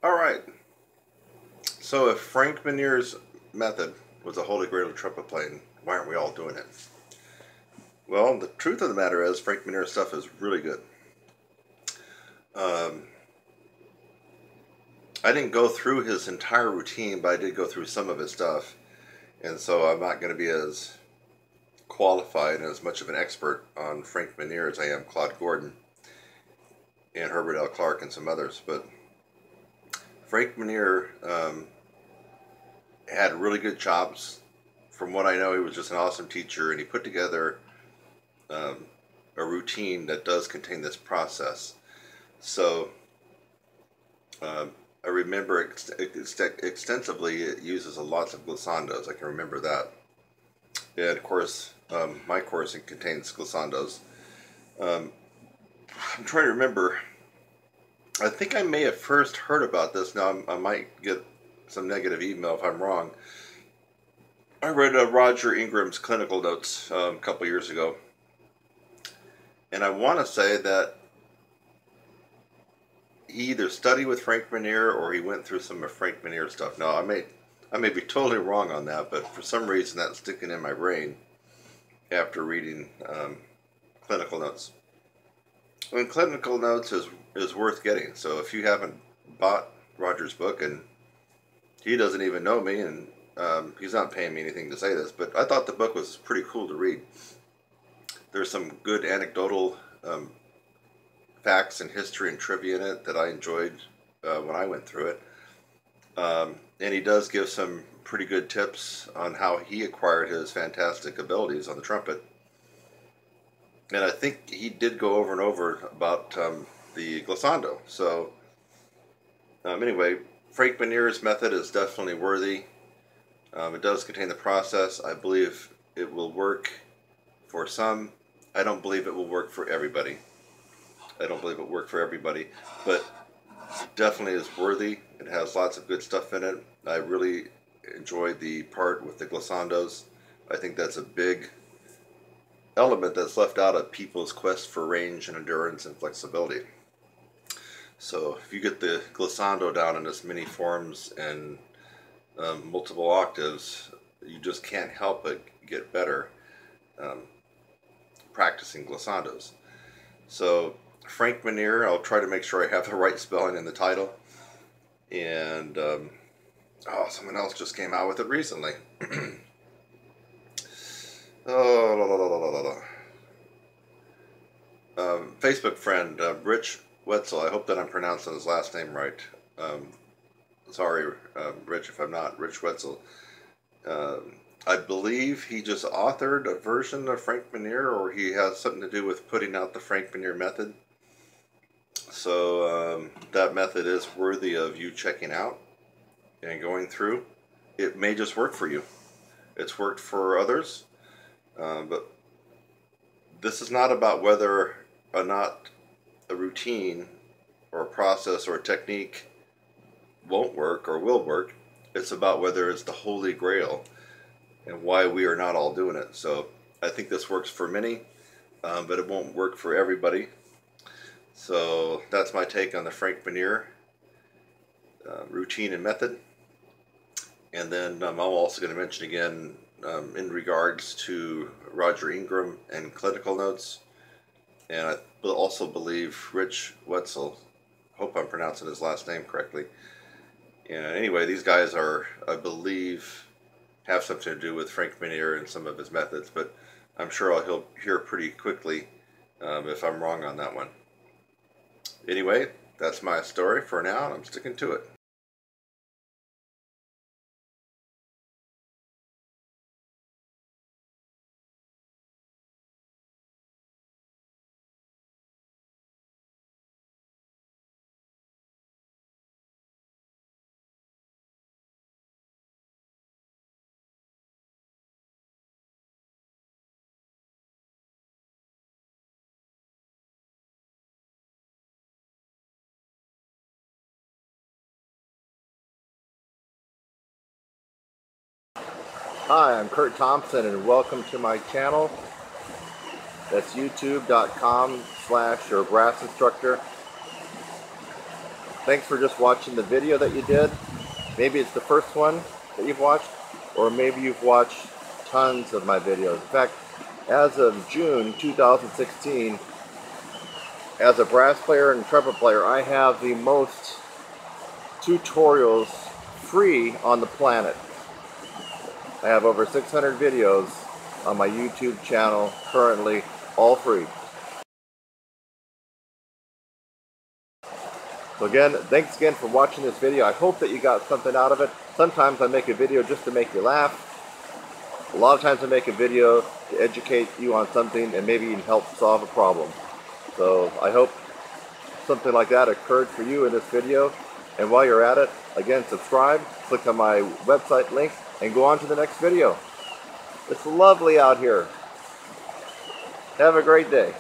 Alright, so if Frank Minear's method was the holy grail of trumpet playing, why aren't we all doing it? Well, the truth of the matter is Frank Minear's stuff is really good. I didn't go through his entire routine, but I did go through some of his stuff. And so I'm not going to be as qualified and as much of an expert on Frank Minear as I am Claude Gordon and Herbert L. Clark and some others. But Frank Minear had really good chops. From what I know, he was just an awesome teacher, and he put together a routine that does contain this process. So I remember extensively it uses lots of glissandos. I can remember that. And of course, my course, it contains glissandos. I'm trying to remember. I think I may have first heard about this. Now I might get some negative email if I'm wrong. I read Roger Ingram's clinical notes a couple years ago, and I want to say that he either studied with Frank Minear or he went through some of Frank Minear stuff. Now I may be totally wrong on that, but for some reason that's sticking in my brain after reading clinical notes. And clinical notes is worth getting. So if you haven't bought Roger's book, and he doesn't even know me, and he's not paying me anything to say this, but I thought the book was pretty cool to read. There's some good anecdotal facts and history and trivia in it that I enjoyed when I went through it. And he does give some pretty good tips on how he acquired his fantastic abilities on the trumpet. And I think he did go over and over about the glissando. So anyway, Frank Minear's method is definitely worthy. It does contain the process. I believe it will work for some. I don't believe it will work for everybody. I don't believe it will work for everybody, but definitely is worthy. It has lots of good stuff in it. I really enjoyed the part with the glissandos. I think that's a big element that's left out of people's quest for range and endurance and flexibility. So if you get the glissando down in as many forms and multiple octaves, you just can't help but get better practicing glissandos. So Frank Minear, I'll try to make sure I have the right spelling in the title. And someone else just came out with it recently. Facebook friend Rich Wetzel. I hope that I'm pronouncing his last name right. Sorry, Rich, if I'm not. Rich Wetzel. I believe he just authored a version of Frank Minear, or he has something to do with putting out the Frank Minear method. So that method is worthy of you checking out and going through. It may just work for you. It's worked for others, but this is not about whether or not a routine or a process or a technique won't work or will work. It's about whether it's the holy grail and why we are not all doing it. So I think this works for many, but it won't work for everybody. So that's my take on the Frank Minear routine and method. And then I'm also going to mention again in regards to Roger Ingram and clinical notes. And I also believe Rich Wetzel, hope I'm pronouncing his last name correctly. And anyway, these guys are, I believe, have something to do with Frank Minear and some of his methods, but I'm sure he'll hear pretty quickly if I'm wrong on that one. Anyway, that's my story for now, and I'm sticking to it. Hi, I'm Kurt Thompson, and welcome to my channel. That's youtube.com/brass instructor. Thanks for just watching the video that you did. Maybe it's the first one that you've watched, or maybe you've watched tons of my videos. In fact, as of June 2016, as a brass player and trumpet player, I have the most tutorials free on the planet. I have over 600 videos on my YouTube channel currently, all free. So again, thanks again for watching this video. I hope that you got something out of it. Sometimes I make a video just to make you laugh. A lot of times I make a video to educate you on something and maybe even help solve a problem. So I hope something like that occurred for you in this video. And while you're at it, again, subscribe, click on my website link, and go on to the next video. It's lovely out here. Have a great day.